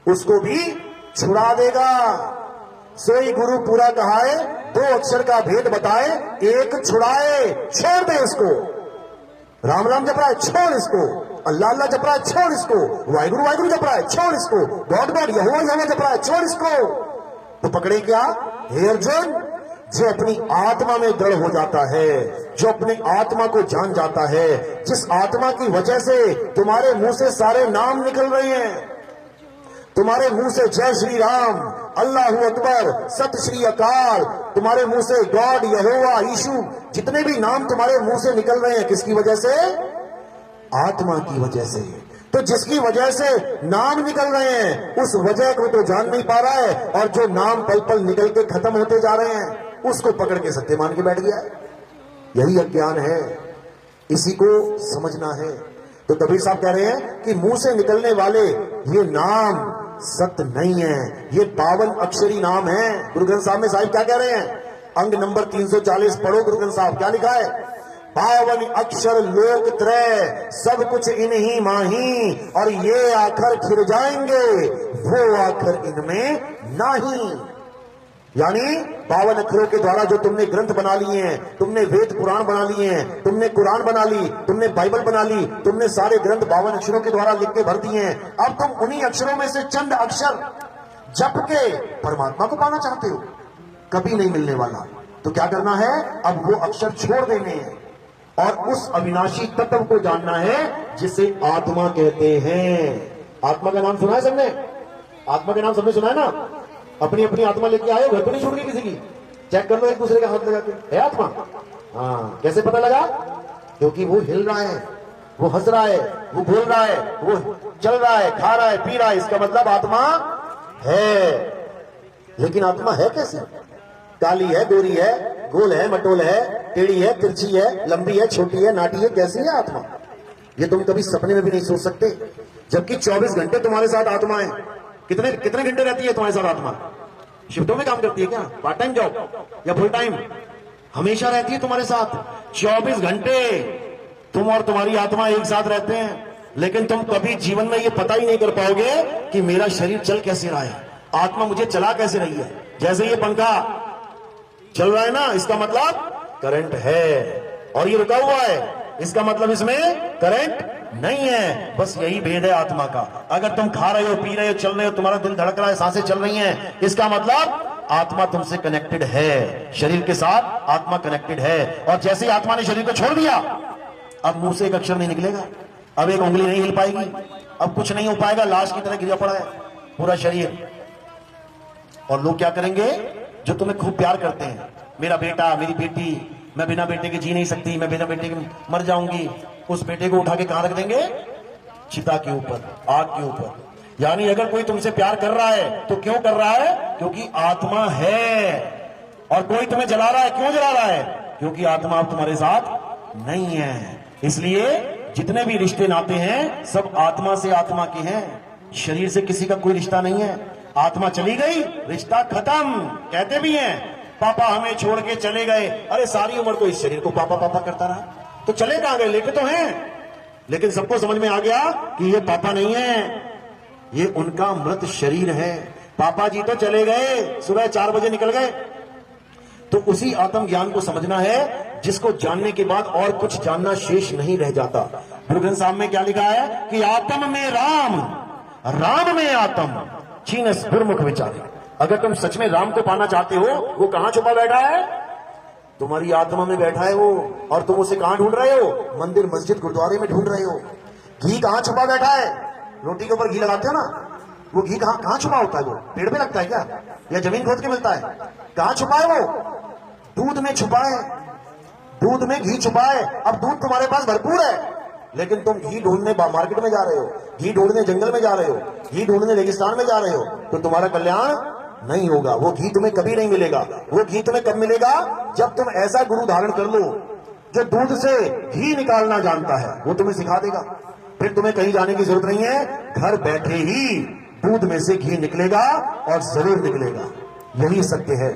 A: उसको भी छुड़ा देगा। सोई गुरु पूरा कहाए, 2 अक्षर का भेद बताए, एक छुड़ाए, छोड़ दे इसको। राम राम जप रहा है, छोड़ इसको। अल्लाह अल्लाह जप रहा है, छोड़ इसको। वाहिगुरु वाहिगुरु जप रहा है, छोड़ इसको। गॉड गॉड यहोवा यहोवा जप रहा है, छोड़ इसको। तो पकड़े क्या, हे अर्जुन, जो अपनी आत्मा में दृढ़ हो जाता है, जो अपनी आत्मा को जान जाता है, जिस आत्मा की वजह से तुम्हारे मुंह से सारे नाम निकल रहे हैं, तुम्हारे मुंह से जय श्री राम, अल्लाह अकबर, सत श्री अकाल, तुम्हारे मुंह से गॉड यहोवा यीशु, जितने भी नाम तुम्हारे मुंह से निकल रहे हैं, किसकी वजह से, आत्मा की वजह से। तो जिसकी वजह से नाम निकल रहे हैं, उस वजह को तो जान नहीं पा रहा है, और जो नाम पल पल निकल के खत्म होते जा रहे हैं, उसको पकड़ के सत्य मान के बैठ गया। यही अज्ञान है, इसी को समझना है। तो कबीर साहब कह रहे हैं कि मुंह से निकलने वाले ये नाम सत्य नहीं है, ये 52 अक्षरी नाम है। गुरु ग्रंथ साहब में साहिब क्या कह रहे हैं, अंग नंबर 340 पढ़ो। गुरु ग्रंथ साहब क्या लिखा है, 52 अक्षर लोक त्रय, सब कुछ इन्हीं माही, और ये आखर खिर जाएंगे, वो आखर इनमें नहीं। यानी 52 अक्षरों के द्वारा जो तुमने ग्रंथ बना लिए हैं, तुमने वेद पुराण बना लिए हैं, तुमने कुरान बना ली, तुमने बाइबल बना ली, तुमने सारे ग्रंथ 52 अक्षरों के द्वारा लिख के भर दिए हैं। अब तुम उन्हीं अक्षरों में से चंद अक्षर जप के परमात्मा को पाना चाहते हो। कभी नहीं मिलने वाला। तो क्या करना है, अब वो अक्षर छोड़ देने हैं और उस अविनाशी तत्व को जानना है जिसे आत्मा कहते हैं। आत्मा का नाम सुना है सबने? आत्मा का नाम सबने सुना है ना? अपनी अपनी आत्मा लेके आए, घर तो नहीं छोड़ गई किसी की। चेक कर लो एक दूसरे का हाथ लगा के, है आत्मा? हाँ, कैसे पता लगा? क्योंकि वो हिल रहा है, वो हंस रहा है, वो बोल रहा है, वो चल रहा है, खा रहा है, पी रहा है, इसका मतलब आत्मा है। लेकिन आत्मा है कैसे? काली है, गोरी है, गोल है, मटोल है, टेढ़ी है, तिरछी है, लंबी है, छोटी है, नाटी है, कैसी है आत्मा? ये तुम कभी सपने में भी नहीं सोच सकते। जबकि 24 घंटे तुम्हारे साथ आत्मा है। कितने कितने घंटे रहती है तुम्हारे साथ आत्मा? शिफ्टों में काम करती है क्या? पार्ट टाइम जॉब या फुल टाइम? हमेशा रहती है तुम्हारे साथ 24 घंटे। तुम और तुम्हारी आत्मा एक साथ रहते हैं, लेकिन तुम कभी जीवन में ये पता ही नहीं कर पाओगे कि मेरा शरीर चल कैसे रहा है, आत्मा मुझे चला कैसे रही है। जैसे ये पंखा चल रहा है ना, इसका मतलब करंट है, और ये रुका हुआ है, इसका मतलब इसमें करंट नहीं है। बस यही भेद है आत्मा का। अगर तुम खा रहे हो, पी रहे हो, चल रहे हो, तुम्हारा दिल धड़क रहा है, सांसें चल रही हैं, इसका मतलब आत्मा तुमसे कनेक्टेड है, शरीर के साथ आत्मा कनेक्टेड है। और जैसे ही आत्मा ने शरीर को छोड़ दिया, अब मुंह से एक अक्षर नहीं निकलेगा, अब एक उंगली नहीं हिल पाएगी, अब कुछ नहीं हो पाएगा, लाश की तरह गिरा पड़ा है पूरा शरीर। और लोग क्या करेंगे? जो तुम्हें खूब प्यार करते हैं, मेरा बेटा, मेरी बेटी, मैं बिना बेटे के जी नहीं सकती, मैं बिना बेटे के मर जाऊंगी, उस बेटे को उठा के कहां रख देंगे? चिता के ऊपर, आग के ऊपर। यानी अगर कोई तुमसे प्यार कर रहा है तो क्यों कर रहा है? क्योंकि आत्मा है। और कोई तुम्हें जला रहा है, क्यों जला रहा है? क्योंकि आत्मा अब तुम्हारे साथ नहीं है। इसलिए जितने भी रिश्ते नाते हैं सब आत्मा से आत्मा के हैं, शरीर से किसी का कोई रिश्ता नहीं है। आत्मा चली गई, रिश्ता खत्म। कहते भी हैं पापा हमें छोड़ के चले गए। अरे सारी उम्र तो इस शरीर को पापा पापा करता रहा, तो चले कहां गए? लेके तो हैं, लेकिन सबको समझ में आ गया कि ये पापा नहीं है, ये उनका मृत शरीर है। पापा जी तो चले गए, सुबह 4 बजे निकल गए। तो उसी आत्म ज्ञान को समझना है जिसको जानने के बाद और कुछ जानना शेष नहीं रह जाता। गुरु ग्रंथ साहब में क्या लिखा है कि आत्म में राम, राम में आत्म, छीनस गुरमुख विचारे। अगर तुम सच में राम को पाना चाहते हो, वो कहां छुपा बैठा है? तुम्हारी आत्मा में बैठा है वो। और तुम उसे कहां ढूंढ रहे हो? मंदिर, मस्जिद, गुरुद्वारे में ढूंढ रहे हो। घी कहां छुपा बैठा है? रोटी के ऊपर घी लगाते हो ना, वो घी कहां कहां छुपा होता है? वो पेड़ पे लगता है क्या, या जमीन खोद के मिलता है? कहां छुपा है वो? दूध में छुपा है, दूध में घी छुपा है। अब दूध तुम्हारे पास भरपूर है, लेकिन तुम घी ढूंढने मार्केट में जा रहे हो, घी ढूंढने जंगल में जा रहे हो, घी ढूंढने रेगिस्तान में जा रहे हो, तो तुम्हारा कल्याण नहीं होगा। वो घी तुम्हें कभी नहीं मिलेगा। वो घी तुम्हें कब मिलेगा? जब तुम ऐसा गुरु धारण कर लो जो दूध से घी निकालना जानता है, वो तुम्हें सिखा देगा। फिर तुम्हें कहीं जाने की जरूरत नहीं है, घर बैठे ही दूध में से घी निकलेगा, और जरूर निकलेगा। यही सत्य है।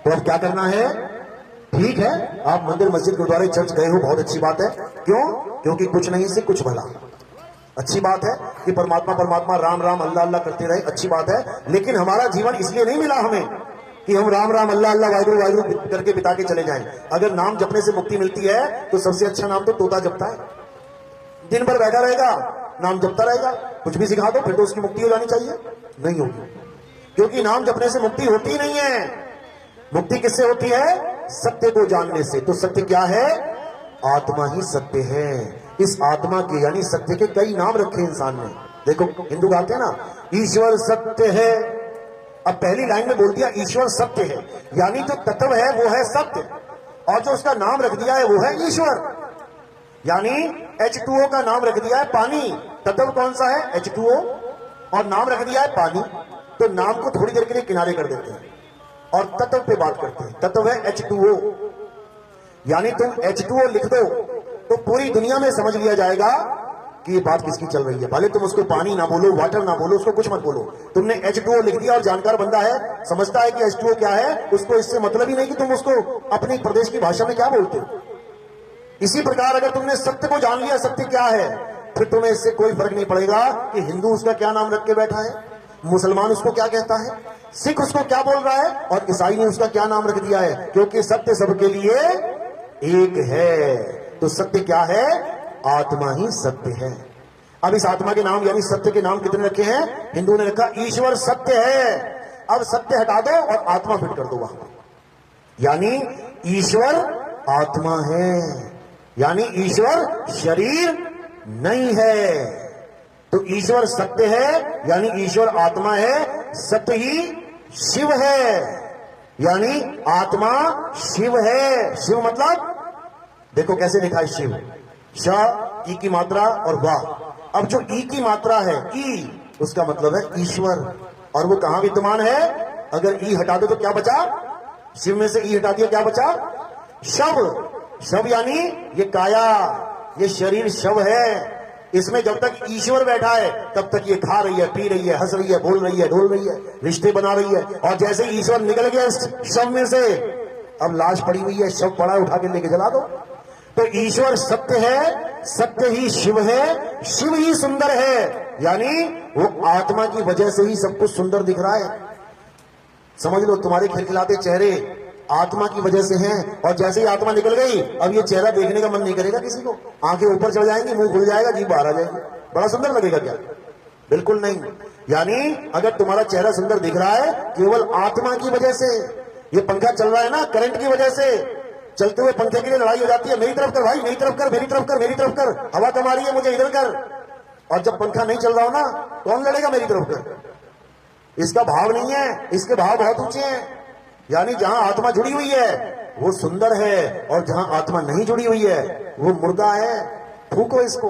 A: तो अब क्या करना है? ठीक है, आप मंदिर, मस्जिद, गुरुद्वारे, चर्च गए हो, बहुत अच्छी बात है। क्यों? क्योंकि कुछ नहीं से कुछ भला। अच्छी बात है कि परमात्मा परमात्मा, राम राम, अल्लाह अल्लाह करते रहे, अच्छी बात है। लेकिन हमारा जीवन इसलिए नहीं मिला हमें कि हम राम राम, अल्लाह अल्लाह, वाहिगुरु वाहिगुरु करके बिता के चले जाएं। अगर नाम जपने से मुक्ति मिलती है तो सबसे अच्छा नाम तो तोता जपता है। दिन भर बैठा रहेगा, नाम जपता रहेगा, कुछ भी सिखा दो, फिर तो उसकी मुक्ति हो जानी चाहिए, नहीं होगी। क्योंकि नाम जपने से मुक्ति होती नहीं है। मुक्ति किससे होती है? सत्य को जानने से। तो सत्य क्या है? आत्मा ही सत्य है। इस आत्मा के यानी सत्य के कई नाम रखे इंसान ने। देखो हिंदू गाते हैं ना, ईश्वर सत्य है। अब पहली लाइन में बोल दिया ईश्वर सत्य है, यानी जो तत्व है वो है सत्य, और जो उसका नाम रख दिया है वो है ईश्वर। यानी H2O का नाम रख दिया है पानी। तत्व कौन सा है? H2O, और नाम रख दिया है पानी। तो नाम को थोड़ी देर के लिए किनारे कर देते हैं और तत्व पे बात करते हैं। तत्व है H2O। यानी तुम H2O लिख दो तो पूरी दुनिया में समझ लिया जाएगा कि ये बात किसकी चल रही है। भले तुम उसको पानी ना बोलो, वाटर ना बोलो, उसको कुछ मत बोलो, तुमने H2O लिख दिया। और जानकार बंदा है, समझता है कि H2O क्या है, उसको इससे मतलब ही नहीं कि तुम उसको अपने प्रदेश की भाषा में क्या बोलते हो। इसी प्रकार अगर तुमने सत्य को जान लिया, सत्य क्या है, फिर तुम्हें इससे कोई फर्क नहीं पड़ेगा कि हिंदू उसका क्या नाम रख के बैठा है, मुसलमान उसको क्या कहता है, सिख उसको क्या बोल रहा है, और ईसाई ने उसका क्या नाम रख दिया है। क्योंकि सत्य सबके लिए एक है। तो सत्य क्या है? आत्मा ही सत्य है। अब इस आत्मा के नाम यानी सत्य के नाम कितने रखे हैं? हिंदू ने रखा ईश्वर सत्य है। अब सत्य हटा दो और आत्मा फिट कर दो वहां। यानी ईश्वर आत्मा है, यानी ईश्वर शरीर नहीं है। तो ईश्वर सत्य है, यानी ईश्वर आत्मा है, सत्य ही शिव है, यानी आत्मा शिव है। शिव मतलब देखो कैसे लिखा है शिव, श ई की मात्रा और वाह। अब जो ई की मात्रा है ई, उसका मतलब है ईश्वर, और वो कहां विद्यमान है? अगर ई हटा दो तो क्या बचा? शिव में से ई हटा दिया, क्या बचा? शव। शव यानी ये काया, ये शरीर शव है। इसमें जब तक ईश्वर बैठा है तब तक ये खा रही है, पी रही है, हंस रही है, बोल रही है, डोल रही है, रिश्ते बना रही है। और जैसे ही ईश्वर निकल गया इस शव में से, अब लाश पड़ी हुई है, शव पड़ा है, उठा के लेके जला दो। तो ईश्वर सत्य है, सत्य ही शिव है, शिव ही सुंदर है, यानी वो आत्मा की वजह से ही सब कुछ सुंदर दिख रहा है। समझ लो, तुम्हारे खिलखिलाते चेहरे आत्मा की वजह से हैं, और जैसे ही आत्मा निकल गई अब ये चेहरा देखने का मन नहीं करेगा किसी को। आंखें ऊपर चढ़ जाएंगी, मुंह खुल जाएगा, जीभ बाहर आ जाएगी, बड़ा सुंदर लगेगा क्या? बिल्कुल नहीं। यानी अगर तुम्हारा चेहरा सुंदर दिख रहा है केवल आत्मा की वजह से। ये पंखा चल रहा है ना करंट की वजह से, चलते हुए पंखे के लिए लड़ाई हो जाती है, मेरी तरफ कर भाई, मेरी तरफ कर, मेरी तरफ कर, मेरी तरफ कर, हवा कम आ रही है मुझे इधर कर। और जब पंखा नहीं चल रहा हो ना, कौन लड़ेगा मेरी तरफ कर? इसका भाव नहीं है, इसके भाव बहुत ऊंचे हैं। यानी जहां आत्मा जुड़ी हुई है वो सुंदर है, और जहां आत्मा नहीं जुड़ी हुई है वो मुर्दा है। फूको इसको।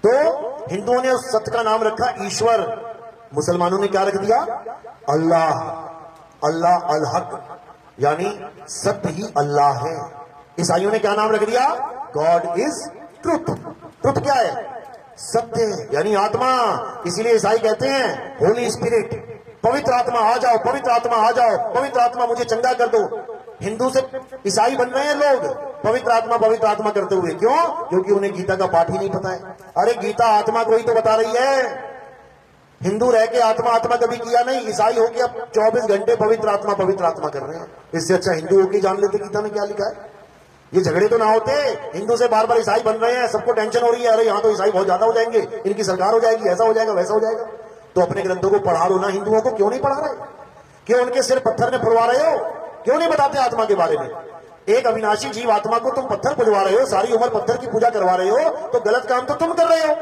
A: तो हिंदुओं ने उस सत्य का नाम रखा ईश्वर, मुसलमानों ने क्या रख दिया? अल्लाह। अल्लाह अल हक, यानी सत्य ही अल्लाह है। ईसाइयों ने क्या नाम रख दिया? God is truth. ट्रुथ क्या है? सत्य, यानी आत्मा। इसीलिए ईसाई कहते हैं होली स्पिरिट, पवित्र आत्मा आ जाओ, पवित्र आत्मा आ जाओ, पवित्र आत्मा मुझे चंगा कर दो। हिंदू से ईसाई बन रहे हैं लोग पवित्र आत्मा करते हुए। क्यों? क्योंकि उन्हें गीता का पाठ ही नहीं पता है। अरे गीता आत्मा को ही तो बता रही है। हिंदू रह के आत्मा आत्मा कभी किया नहीं, ईसाई होके अब 24 घंटे पवित्र आत्मा कर रहे हैं। इससे अच्छा हिंदू होके जान लेते गीता में क्या लिखा है। ये झगड़े तो ना होते, हिंदू से बार बार ईसाई बन रहे हैं, सबको टेंशन हो रही है, अरे यहाँ तो ईसाई बहुत ज्यादा हो जाएंगे, इनकी सरकार हो जाएगी, ऐसा हो जाएगा, वैसा हो जाएगा। तो अपने ग्रंथों को पढ़ा लो ना हिंदुओं को। क्यों नहीं पढ़ा रहे? क्यों उनके सिर पत्थर में फुलवा रहे हो? क्यों नहीं बताते आत्मा के बारे में? एक अविनाशी जीव आत्मा को तुम पत्थर पुजवा रहे हो, सारी उम्र पत्थर की पूजा करवा रहे हो, तो गलत काम तो तुम कर रहे हो।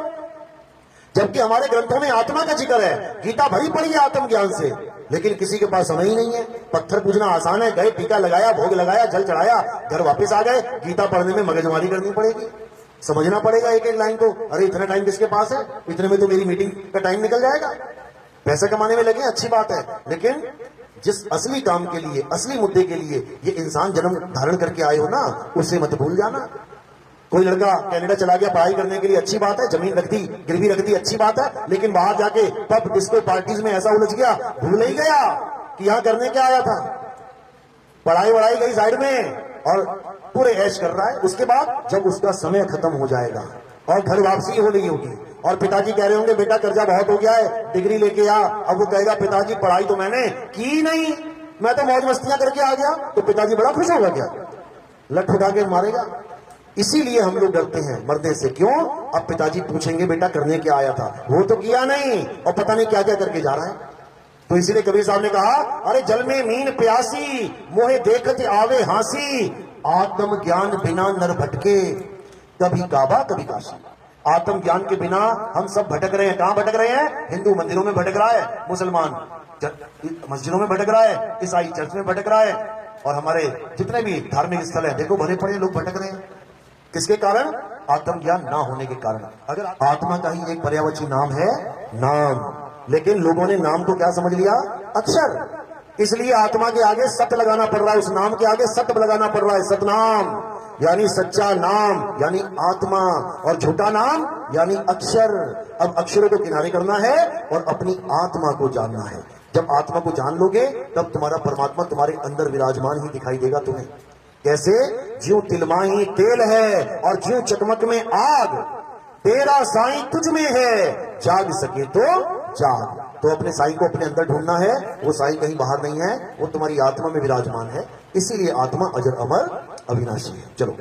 A: जबकि हमारे ग्रंथों में आत्मा का जिक्र है, गीता भरी पड़ी है आत्म ज्ञान से, लेकिन किसी के पास समय ही नहीं है। पत्थर पूजना आसान है, गए टीका लगाया, भोग लगाया, जल चढ़ाया, घर वापस आ गए। गीता पढ़ने में मगजमारी करनी पड़ेगी, समझना पड़ेगा एक एक लाइन को। अरे इतना टाइम किसके पास है? इतने में तो मेरी मीटिंग का टाइम निकल जाएगा। पैसा कमाने में लगे, अच्छी बात है, लेकिन जिस असली काम के लिए, असली मुद्दे के लिए ये इंसान जन्म धारण करके आए हो ना, उसे मत भूल जाना। कोई लड़का कनाडा चला गया पढ़ाई करने के लिए, अच्छी बात है, जमीन रख दी, गिरवी रख दी, अच्छी बात है, लेकिन बाहर जाके पब डिस्को पार्टीज में ऐसा उलझ गया, भूल ही गया कि यहां करने क्या आया था। पढ़ाई वढ़ाई गई साइड में और पूरे ऐश कर रहा है। उसके बाद जब उसका समय खत्म हो जाएगा और घर वापसी हो रही होगी और पिताजी कह रहे होंगे बेटा कर्जा बहुत हो गया है, डिग्री लेके आ। अब वो कहेगा पिताजी पढ़ाई तो मैंने की नहीं, मैं तो मौज मस्तियां करके आ गया। तो पिताजी बड़ा खुश होगा क्या? लठ उठा के मारेगा। इसीलिए हम लोग डरते हैं मरने से। क्यों? अब पिताजी पूछेंगे बेटा करने क्या आया था, वो तो किया नहीं और पता नहीं क्या क्या करके जा रहा है। तो इसीलिए कबीर साहब ने कहा अरे जल में मीन प्यासी, मोहे देखते आवे हांसी, आत्म ज्ञान बिना नर भटके, कभी काबा कभी काशी। आत्म ज्ञान के बिना हम सब भटक रहे हैं। कहां भटक रहे हैं? हिंदू मंदिरों में भटक रहा है, मुसलमान मस्जिदों में भटक रहा है, ईसाई चर्च में भटक रहा है, और हमारे जितने भी धार्मिक स्थल है देखो भरे पड़े लोग भटक रहे हैं। किसके कारण? आत्म ज्ञान ना होने के कारण। अगर आत्मा का ही एक पर्यायवाची नाम है नाम, लेकिन लोगों ने नाम को क्या समझ लिया? अक्षर। इसलिए आत्मा के आगे सत्य लगाना पड़ रहा है, उस नाम के आगे सत्य लगाना पड़ रहा है। सतनाम यानी सच्चा नाम यानी आत्मा, और झूठा नाम यानी अक्षर। अब अक्षरों को किनारे करना है और अपनी आत्मा को जानना है। जब आत्मा को जान लोगे तब तुम्हारा परमात्मा तुम्हारे अंदर विराजमान ही दिखाई देगा तुम्हें। कैसे? ज्यों तिलमाही तेल है और ज्यों चकमक में आग, तेरा साईं तुझ में है, जाग सके तो जाग। तो अपने साईं को अपने अंदर ढूंढना है, वो साईं कहीं बाहर नहीं है, वो तुम्हारी आत्मा में विराजमान है। इसीलिए आत्मा अजर अमर अविनाशी है। चलो।